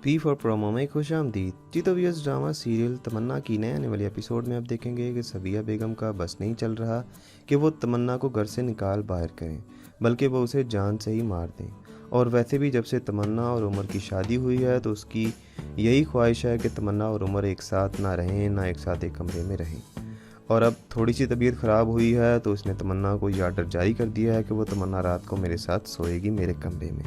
P for promo में खुश आमदीद जी। तो व्यूअर्स, ड्रामा सीरियल तमन्ना की नए आने वाले एपिसोड में आप देखेंगे कि सबिया बेगम का बस नहीं चल रहा कि वो तमन्ना को घर से निकाल बाहर करें, बल्कि वो उसे जान से ही मार दें। और वैसे भी जब से तमन्ना और उमर की शादी हुई है तो उसकी यही ख्वाहिश है कि तमन्ना और उमर एक साथ ना रहें, ना एक साथ एक कमरे में रहें। और अब थोड़ी सी तबीयत ख़राब हुई है तो उसने तमन्ना को ये आर्डर जारी कर दिया है कि वो तमन्ना रात को मेरे साथ सोएगी मेरे कमरे में।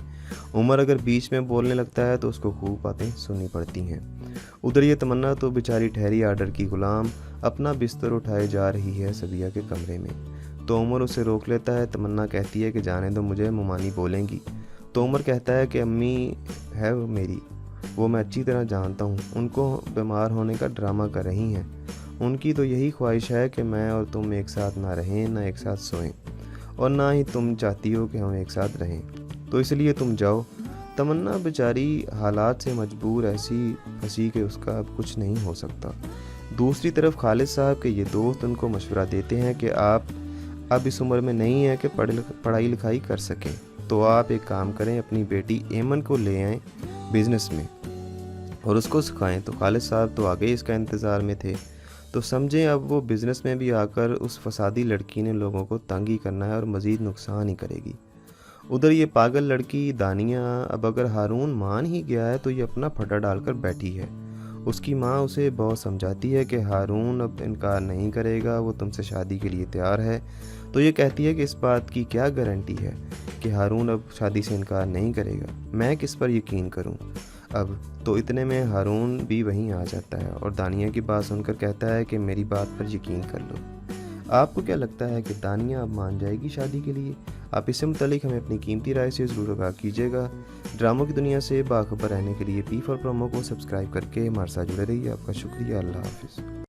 उमर अगर बीच में बोलने लगता है तो उसको खूब बातें सुननी पड़ती हैं। उधर ये तमन्ना तो बेचारी ठहरी आर्डर की गुलाम अपना बिस्तर उठाए जा रही है सबिया के कमरे में। तो उमर उसे रोक लेता है। तमन्ना कहती है कि जाने दो मुझे, मुमानी बोलेंगी। तो उमर कहता है कि अम्मी है वो मेरी, वो मैं अच्छी तरह जानता हूँ, उनको बीमार होने का ड्रामा कर रही हैं। उनकी तो यही ख्वाहिश है कि मैं और तुम एक साथ ना रहें, ना एक साथ सोएं, और ना ही तुम चाहती हो कि हम एक साथ रहें, तो इसलिए तुम जाओ। तमन्ना बेचारी हालात से मजबूर ऐसी फंसी कि उसका अब कुछ नहीं हो सकता। दूसरी तरफ खालिद साहब के ये दोस्त उनको मशवरा देते हैं कि आप अब इस उम्र में नहीं है कि पढ़ाई लिखाई कर सकें, तो आप एक काम करें, अपनी बेटी एमन को ले आएँ बिज़नेस में और उसको सिखाएं। तो खालिद साहब तो आगे इसका इंतज़ार में थे। तो समझें अब वो बिज़नेस में भी आकर उस फसादी लड़की ने लोगों को तंग ही करना है और मज़ीद नुकसान ही करेगी। उधर ये पागल लड़की दानिया अब अगर हारून मान ही गया है तो ये अपना फटा डालकर बैठी है। उसकी माँ उसे बहुत समझाती है कि हारून अब इनकार नहीं करेगा, वो तुमसे शादी के लिए तैयार है। तो ये कहती है कि इस बात की क्या गारंटी है कि हारून अब शादी से इनकार नहीं करेगा, मैं किस पर यकीन करूँ अब। तो इतने में हारून भी वहीं आ जाता है और दानिया की बात सुनकर कहता है कि मेरी बात पर यकीन कर लो। आपको क्या लगता है कि दानिया अब मान जाएगी शादी के लिए? आप इससे मुतालिक हमें अपनी कीमती राय से ज़रूर आगाह कीजिएगा। ड्रामों की दुनिया से बाखबर रहने के लिए पी फॉर प्रोमो को सब्सक्राइब करके हमारे साथ जुड़े रहिए। आपका शुक्रिया। अल्लाह हाफिज़।